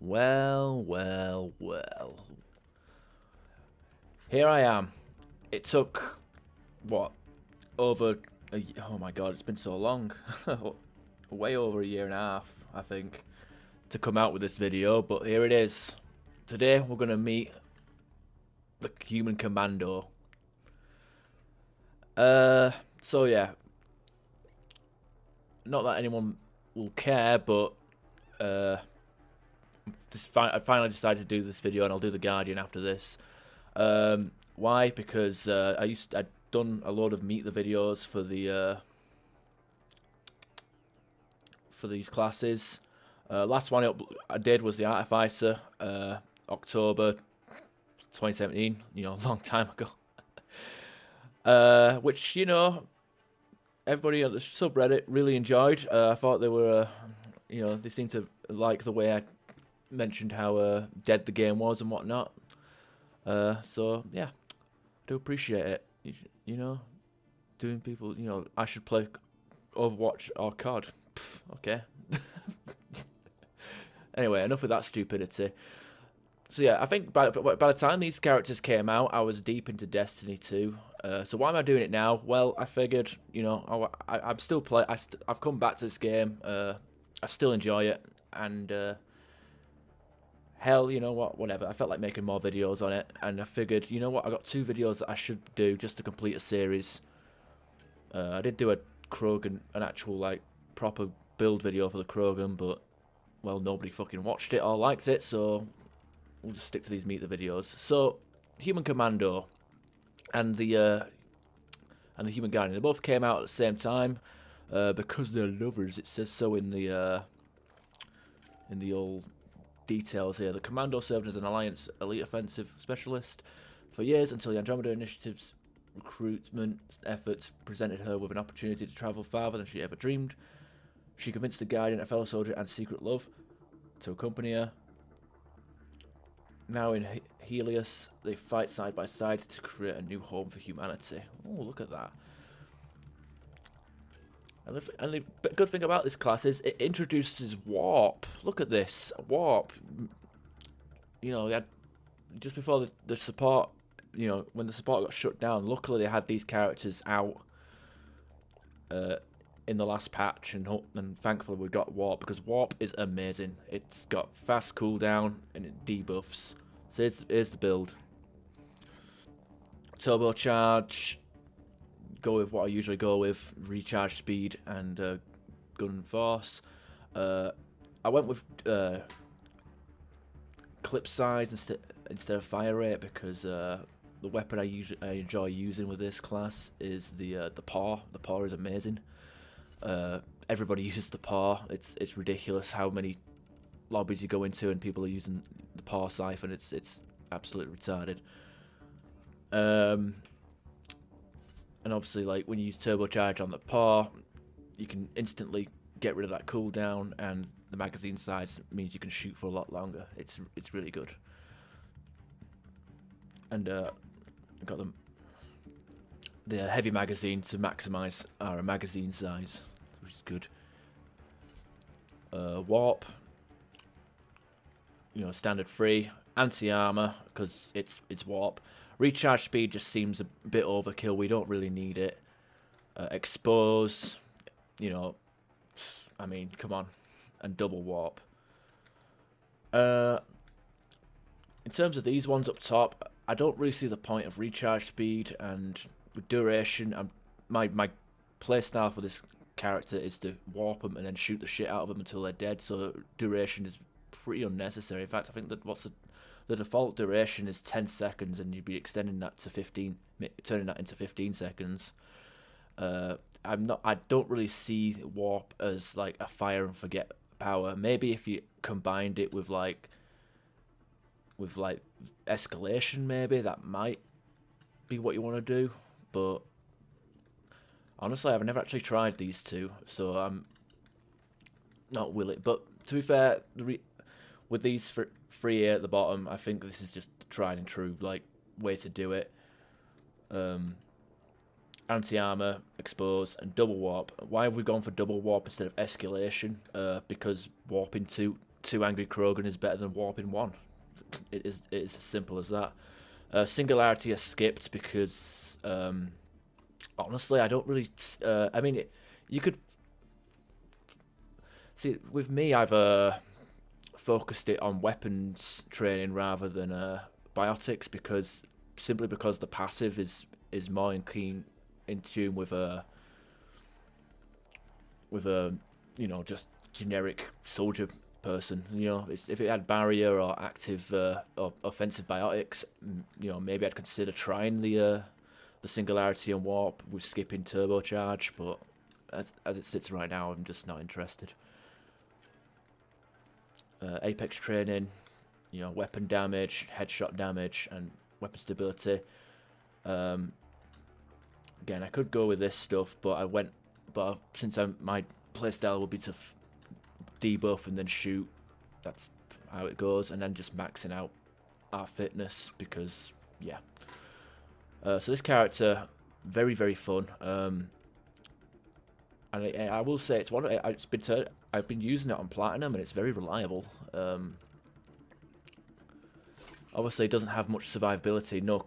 Well, well, well. Here I am. It took, what, oh my god, it's been so long. Way over a year and a half, I think, to come out with this video, but here it is. Today we're going to meet the human Commando. So yeah. Not that anyone will care, but, I finally decided to do this video, and I'll do the Guardian after this. Why? Because I'd done a load of meet the videos for the for these classes. Last one I did was the Artificer, October 2017. You know, a long time ago. Which everybody on the subreddit really enjoyed. I thought they were, they seemed to like the way I mentioned how dead the game was and whatnot. So yeah, I do appreciate it. Doing people, I should play Overwatch or COD. Pff, okay. Anyway, enough of that stupidity. So yeah, I think by the time these characters came out, I was deep into Destiny 2. So why am I doing it now? Well, I figured, I'm still I've come back to this game. I still enjoy it, and hell, you know what? Whatever. I felt like making more videos on it, and I figured, you know what? I got 2 videos that I should do just to complete a series. I did do a Krogan, an actual like proper build video for the Krogan, but well, nobody fucking watched it or liked it, so we'll just stick to these meet the videos. So, Human Commando and the Human Guardian, they both came out at the same time because they're lovers. It says so in the old details here. The Commando served as an Alliance elite offensive specialist for years until the Andromeda Initiative's recruitment efforts presented her with an opportunity to travel farther than she ever dreamed. She convinced the Guardian, a fellow soldier and secret love, to accompany her. Now in Helios, they fight side by side to create a new home for humanity. Oh, look at that. And the good thing about this class is it introduces warp. Look at this. Warp. They had, just before the support, when the support got shut down, luckily they had these characters out in the last patch, and thankfully we got warp, because warp is amazing. It's got fast cooldown and it debuffs. So here's the build. Turbocharge. Go with what I usually go with: recharge speed and gun force. I went with clip size instead of fire rate, because the weapon I enjoy using with this class is the P.A.W. The P.A.W. is amazing. Everybody uses the P.A.W. It's ridiculous how many lobbies you go into and people are using the P.A.W. siphon. It's absolutely retarded. And obviously, like, when you use turbocharge on the P.A.W., you can instantly get rid of that cooldown, and the magazine size means you can shoot for a lot longer. It's really good. And I got the heavy magazine to maximize our magazine size, which is good. Warp, standard free. Anti-armor, because it's warp. Recharge speed just seems a bit overkill. We don't really need it. Expose, I mean, come on. And double warp. In terms of these ones up top, I don't really see the point of recharge speed, and with duration, my playstyle for this character is to warp them and then shoot the shit out of them until they're dead, so duration is pretty unnecessary. In fact, I think that the default duration is 10 seconds, and you'd be extending that to 15, turning that into 15 seconds. I don't really see warp as like a fire and forget power. Maybe if you combined it with like escalation, maybe that might be what you want to do. But honestly, I've never actually tried these two, so I'm not willing. But to be fair, with these three here at the bottom, I think this is just tried and true way to do it. Anti-armor, expose, and double warp. Why have we gone for double warp instead of escalation? Because warping 2 2 Angry Krogan is better than warping 1. It is as simple as that. Singularity I skipped because honestly I don't really. I mean, you could see with me. I've focused it on weapons training rather than biotics simply because the passive is more in tune with a just generic soldier person. If it had barrier or active or offensive biotics, maybe I'd consider trying the singularity and warp with skipping turbocharge, but as it sits right now, I'm just not interested. Apex training, weapon damage, headshot damage, and weapon stability. Again, I could go with this stuff, but since my playstyle would be to debuff and then shoot, that's how it goes, and then just maxing out our fitness because yeah. So this character, very very fun. And I will say I've been using it on platinum and it's very reliable. Obviously, it doesn't have much survivability, no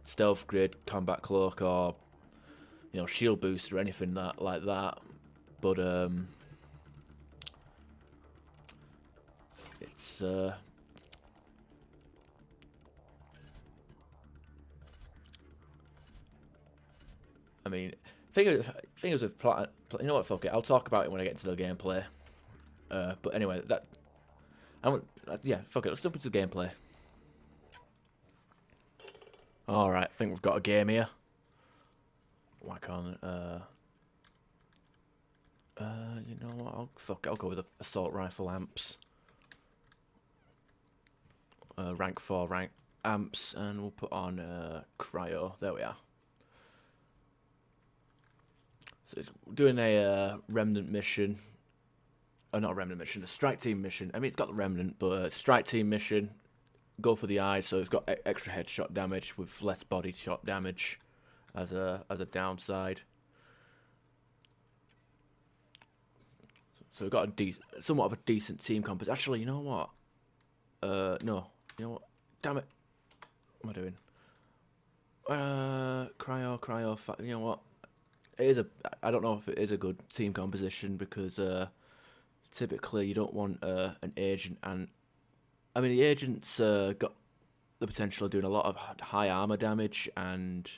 stealth grid, combat cloak, or shield boost or anything like that. But it's I mean, thing is with platinum. You know what? Fuck it. I'll talk about it when I get into the gameplay. But anyway, yeah, fuck it. Let's jump into the gameplay. All right, I think we've got a game here. Whack on. You know what? I'll go with assault rifle amps. Rank 4 rank amps, and we'll put on cryo. There we are. So it's doing a remnant mission. Not a remnant mission, a strike team mission. I mean, it's got the remnant, but strike team mission. Go for the eye, so it's got extra headshot damage with less body shot damage as a downside. So we've got somewhat of a decent team composition. Actually, you know what? No. You know what? Damn it. What am I doing? Cryo. You know what? I don't know if it is a good team composition because typically you don't want an agent, and I mean the agent's got the potential of doing a lot of high armor damage, and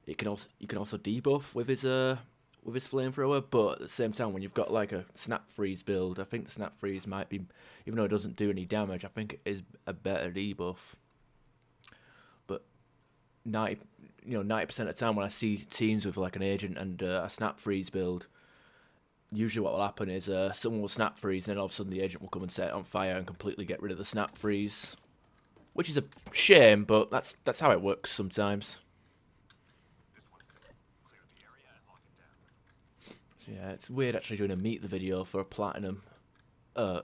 you can also debuff with his flamethrower. But at the same time, when you've got like a snap freeze build, I think the snap freeze might be, even though it doesn't do any damage, I think it is a better debuff. But 90% of the time when I see teams with like an agent and a snap freeze build, usually what will happen is someone will snap freeze and then all of a sudden the agent will come and set it on fire and completely get rid of the snap freeze, which is a shame, but that's how it works sometimes. So yeah, it's weird actually doing a meet the video for a platinum.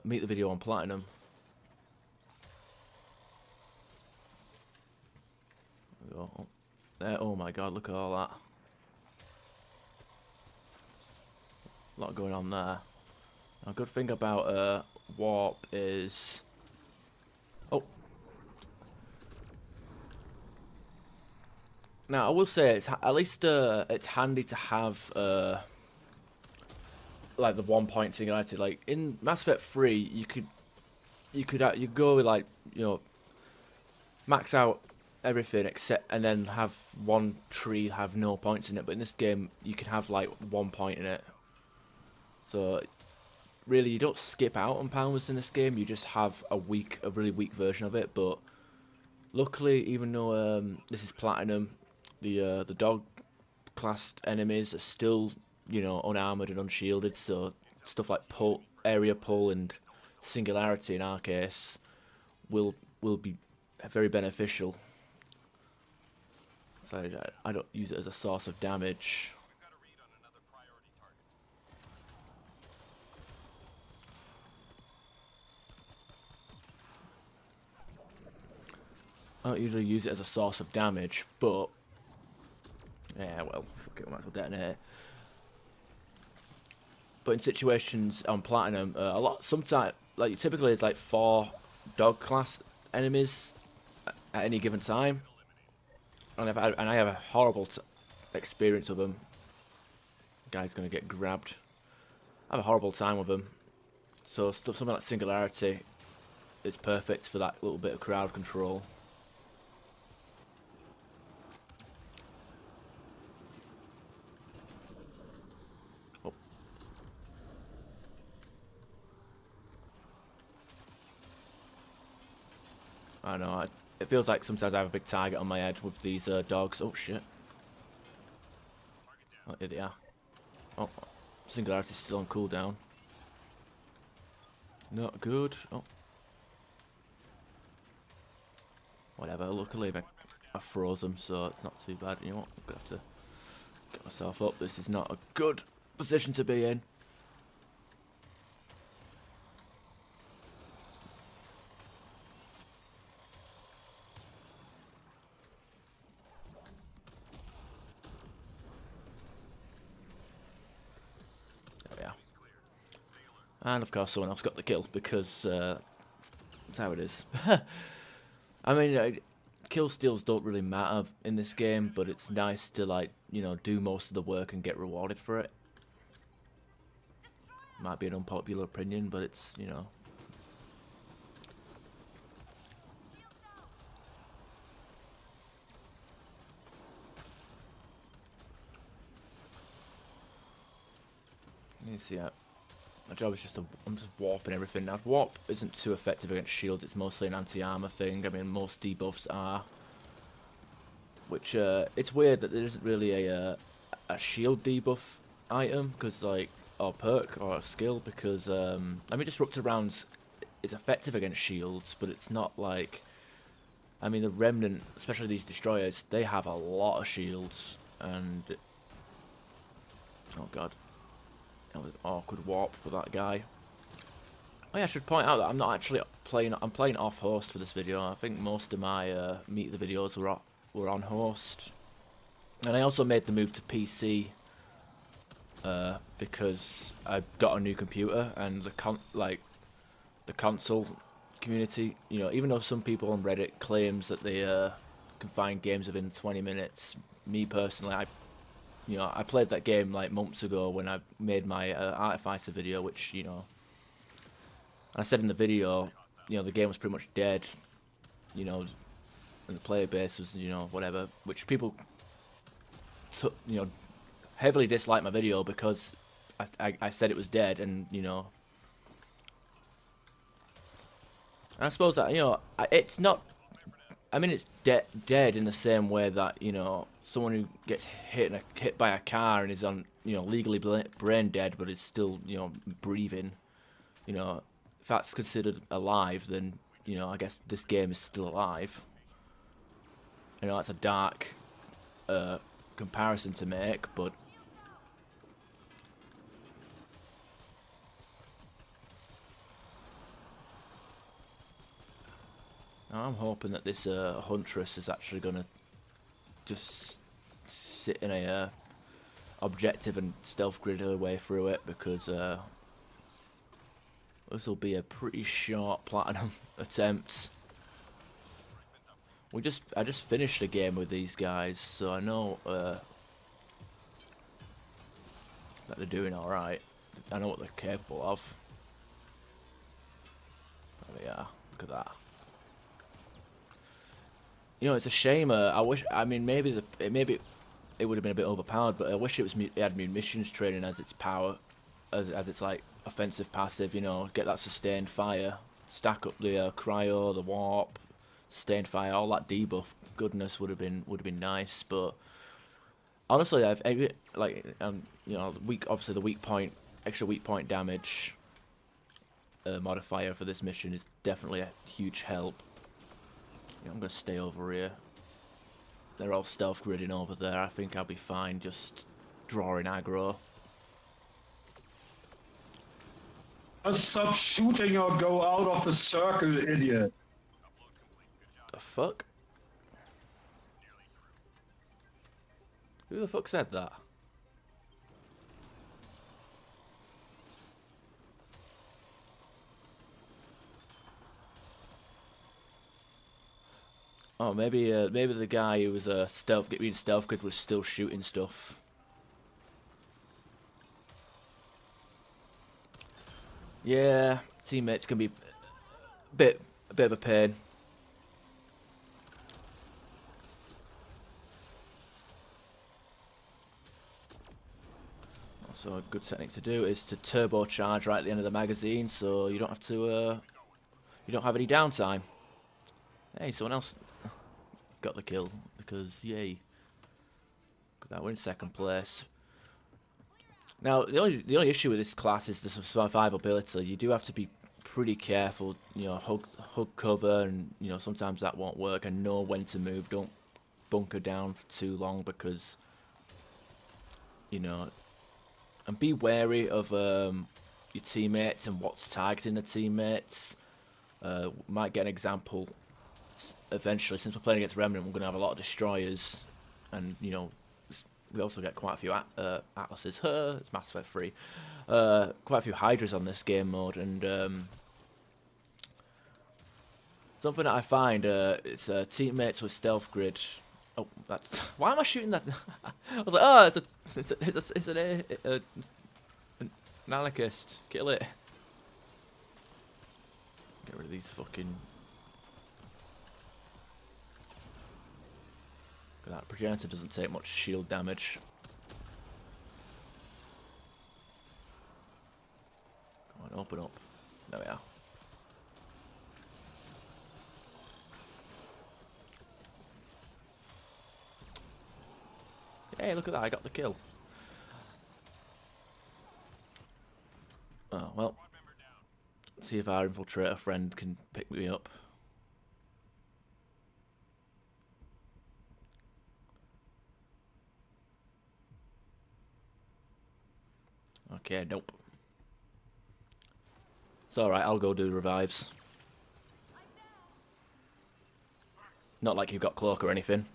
Meet the video on platinum. Oh my god, look at all that. A lot going on there. A good thing about warp is... Oh. Now, I will say, at least it's handy to have like the 1 point singularity. Like in Mass Effect 3, you could go with like, max out everything except, and then have one tree have no points in it. But in this game, you can have like 1 point in it. So really, you don't skip out on powers in this game. You just have a really weak version of it. But luckily, even though this is platinum, the dog classed enemies are still unarmored and unshielded. So stuff like area pull and singularity in our case will be very beneficial. So I don't use it as a source of damage. I don't usually use it as a source of damage, but yeah, well, fuck it, I might as well detonate it. But in situations on platinum, a lot sometimes like typically it's like 4 dog class enemies at any given time, and I have a horrible experience with them. Guy's gonna get grabbed. I have a horrible time with them. So something like Singularity is perfect for that little bit of crowd control. Oh. I know. It feels like sometimes I have a big target on my head with these dogs. Oh shit! Oh, here they are. Oh, Singularity's still on cooldown. Not good. Oh. Whatever, luckily I froze them, so it's not too bad. You know what? I'm going to have to get myself up. This is not a good position to be in. There we are. And of course someone else got the kill, because that's how it is. I mean, kill steals don't really matter in this game, but it's nice to, like, you know, do most of the work and get rewarded for it. Might be an unpopular opinion, but it's, you know. You see, my job is just I'm just warping everything. Now, warp isn't too effective against shields. It's mostly an anti-armor thing. I mean, most debuffs are. Which, it's weird that there isn't really a shield debuff item, because, like, or perk, or a skill, because, I mean, Disruptor Rounds is effective against shields, but it's not like, I mean, the Remnant, especially these Destroyers, they have a lot of shields, and, oh god. That was an awkward warp for that guy. Oh yeah, I should point out that I'm not actually playing. I'm playing off host for this video. I think most of my Meet the videos were on host, and I also made the move to PC because I got a new computer, and the console community. You know, even though some people on Reddit claims that they can find games within 20 minutes, me personally, I played that game like months ago when I made my Artificer video, which, you know, I said in the video, you know, the game was pretty much dead, you know, and the player base was, you know, whatever, which people, you know, heavily disliked my video because I said it was dead, and, you know, and I suppose that, you know, it's not, I mean, it's dead in the same way that, you know, someone who gets hit by a car and is on, you know, legally brain dead, but is still, you know, breathing. You know, if that's considered alive, then, you know, I guess this game is still alive. You know, that's a dark comparison to make, but I'm hoping that this Huntress is actually gonna just sit in a objective and stealth grid her way through it, because this will be a pretty short platinum attempt. I just finished a game with these guys, so I know that they're doing all right. I know what they're capable of. There we are. Look at that. You know, it's a shame. I mean, maybe it would have been a bit overpowered, but I wish it had munitions training as its power, as its like offensive passive. You know, get that sustained fire, stack up the cryo, the warp, sustained fire, all that debuff goodness would have been nice. But honestly, you know, obviously the weak point, extra weak point damage modifier for this mission is definitely a huge help. I'm going to stay over here. They're all stealth gridding over there. I think I'll be fine just drawing aggro. Stop shooting or go out of the circle, idiot. The fuck? Who the fuck said that? Oh, maybe the guy who was being stealth kid was still shooting stuff. Yeah, teammates can be a bit of a pain. So a good technique to do is to turbocharge right at the end of the magazine, so you don't have to you don't have any downtime. Hey, someone else got the kill because yay! Got that, we're in second place. Now the only issue with this class is the survivability. You do have to be pretty careful. You know, hug cover, and you know sometimes that won't work. And know when to move. Don't bunker down for too long because you know. And be wary of your teammates and what's tagged in the teammates. Might get an example eventually. Since we're playing against Remnant, we're going to have a lot of destroyers, and you know, we also get quite a few atlases. It's Mass Effect 3. Quite a few Hydras on this game mode, and something that I find it's teammates with stealth grid. Oh, that's why am I shooting that? I was like, oh, it's an anarchist. Kill it. Get rid of these fucking. That progenitor doesn't take much shield damage. Come on, open up. There we are. Hey, look at that, I got the kill. Oh, well. Let's see if our infiltrator friend can pick me up. Okay, nope. It's alright, I'll go do the revives. Not like you've got cloak or anything.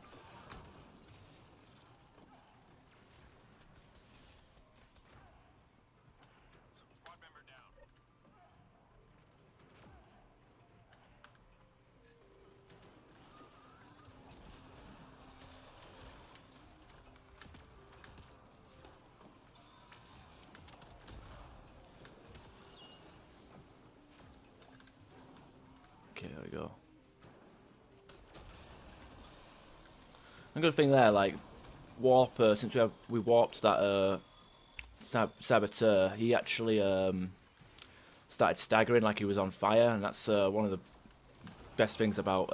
Okay, there we go. A good thing there, like warp. Since we warped that saboteur, he actually started staggering like he was on fire, and that's one of the best things about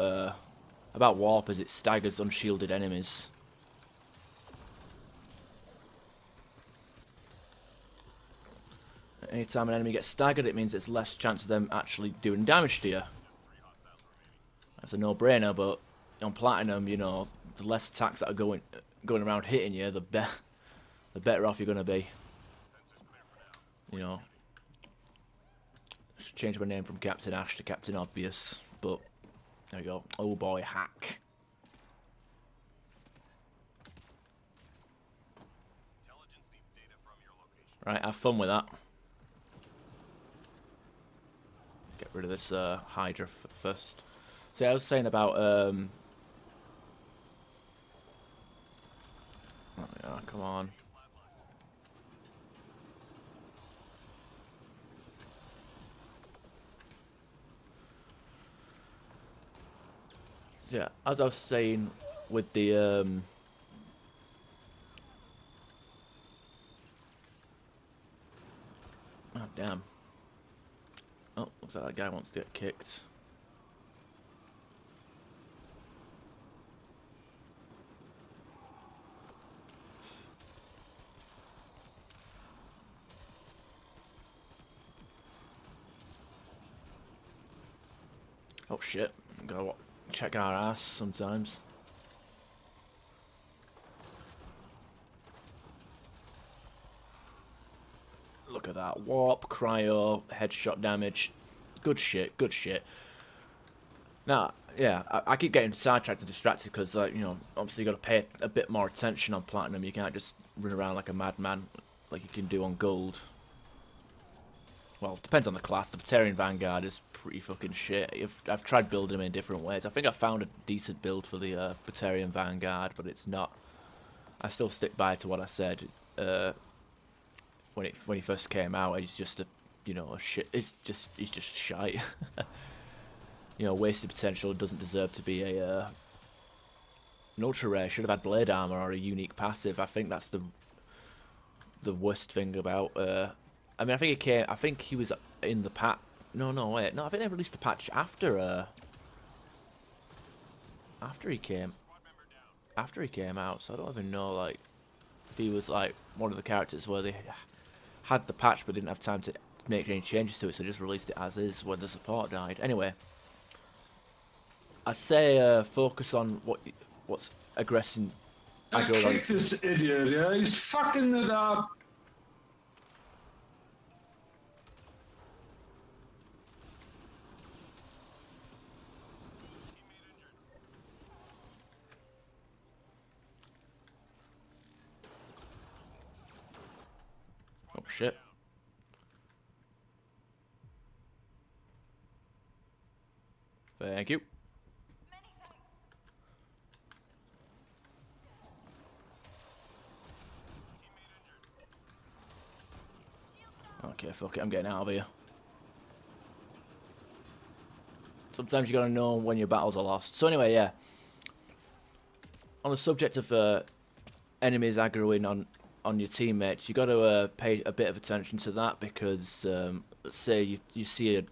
warp is it staggers unshielded enemies. Anytime an enemy gets staggered, it means it's less chance of them actually doing damage to you. That's a no-brainer, but on Platinum, you know, the less attacks that are going around hitting you, the better off you're gonna be. You know, should change my name from Captain Ash to Captain Obvious, but there we go. Oh boy, hack. Right, have fun with that. Get rid of this Hydra first. See, I was saying about oh yeah, come on. So, yeah, as I was saying with the oh damn. Oh, looks like that guy wants to get kicked. Oh shit, gotta check our ass sometimes. Look at that, warp, cryo, headshot damage. Good shit, good shit. Now, yeah, I keep getting sidetracked and distracted because, like, you know, obviously you got to pay a bit more attention on Platinum. You can't just run around like a madman like you can do on Gold. well, it depends on the class. The Batarian Vanguard is pretty fucking shit. I've tried building them in different ways. I think I found a decent build for the Batarian Vanguard, but it's not. I still stick by to what I said when he first came out. He's just a shit. He's just shite. Wasted potential. Doesn't deserve to be a an ultra rare. Should have had blade armor or a unique passive. I think that's the worst thing about. I mean, I think he was in the patch. No, wait. No, I think they released the patch after he came out. So I don't even know like if he was like one of the characters where they had the patch but didn't have time to make any changes to it, so just released it as is when the support died. Anyway, I say focus on what's aggressing. I kicked this idiot, yeah? He's fucking it up. Oh shit. Thank you. Okay, fuck it, I'm getting out of here. Sometimes you gotta know when your battles are lost. So anyway, yeah. On the subject of enemies aggroing on your teammates, you gotta pay a bit of attention to that because let's say you see a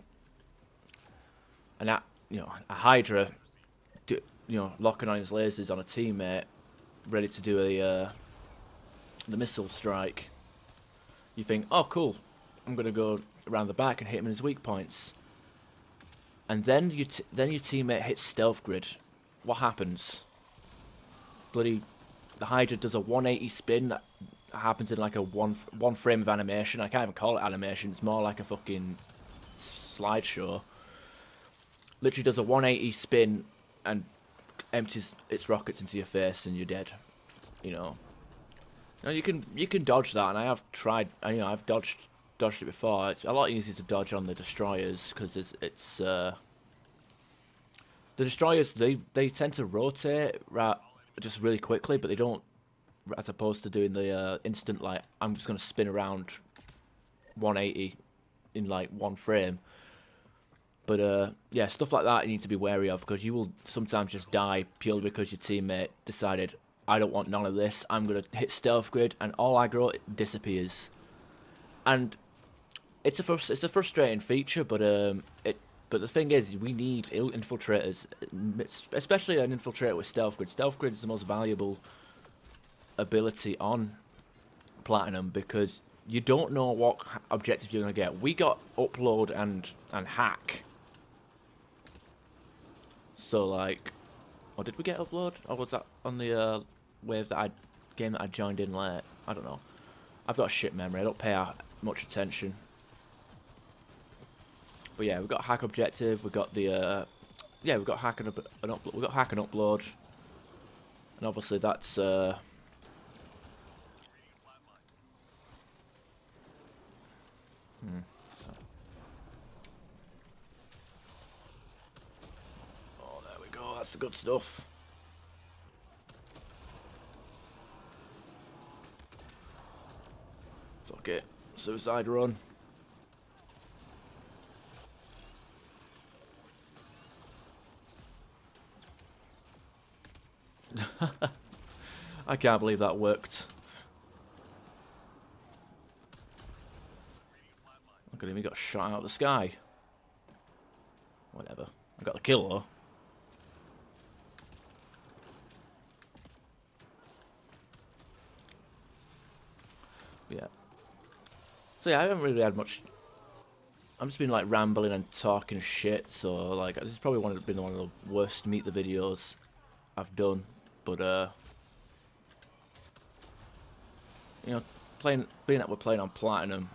Hydra, locking on his lasers on a teammate, ready to do the missile strike. You think, oh cool, I'm gonna go around the back and hit him in his weak points. And then your teammate hits stealth grid. What happens? The Hydra does a 180 spin that happens in like a one frame of animation. I can't even call it animation. It's more like a fucking slideshow. Literally does a 180 spin and empties its rockets into your face, and you're dead. Now you can dodge that, and I have tried. I've dodged it before. It's a lot easier to dodge on the destroyers because it's the destroyers they tend to rotate just really quickly, but they don't, as opposed to doing the instant like I'm just gonna spin around 180 in like one frame. But yeah, stuff like that you need to be wary of because you will sometimes just die purely because your teammate decided I don't want none of this. I'm gonna hit stealth grid and all aggro disappears. And it's a frustrating feature, but the thing is, we need infiltrators, especially an infiltrator with stealth grid. Stealth grid is the most valuable ability on Platinum because you don't know what objective you're gonna get. We got upload and hack. So like, or did we get upload? Or was that on the game that I joined in late? I don't know. I've got shit memory. I don't pay much attention. But yeah, we've got hack objective. We've got the we've got hack and upload. We've got hack and upload, and obviously that's oh, there we go. That's the good stuff. Fuck it. Suicide run. I can't believe that worked. Look at him, he got shot out of the sky. Whatever. I got the kill though. Yeah. So yeah, I haven't really had much. I'm just been like rambling and talking shit. So like, this is probably been one of the worst meet the videos I've done. But being that we're playing on Platinum,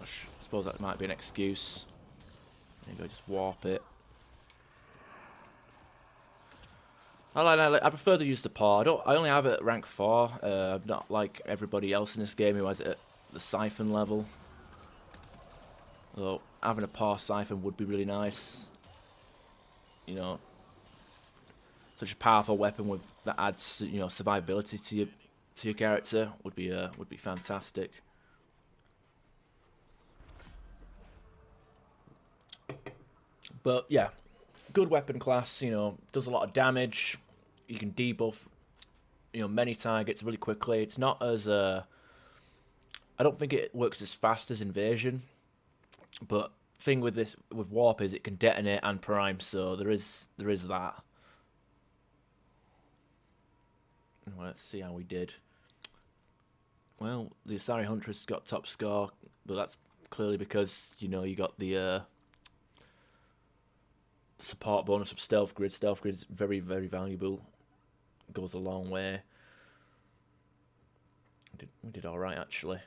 I suppose that might be an excuse. There you go, just warp it. I prefer to use the P.A.W. I only have it at rank 4. I'm not like everybody else in this game who has it at the Siphon level. Although having a Paw Siphon would be really nice. You know, such a powerful weapon with that adds, you know, survivability to your character would be fantastic. But yeah, good weapon class. You know, does a lot of damage. You can debuff, you know, many targets really quickly. It's not as I don't think it works as fast as Invasion, but thing with this with Warp is it can detonate and prime, so there is that. Let's see how we did. Well, the Asari Huntress got top score, but that's clearly because, you know, you got the support bonus of Stealth Grid. Stealth Grid is very, very valuable. Goes a long way. We did all right, actually.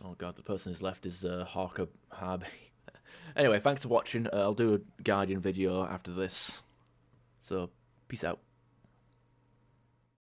Oh god, the person who's left is Hawker Harby. Anyway, thanks for watching. I'll do a Guardian video after this. So, peace out.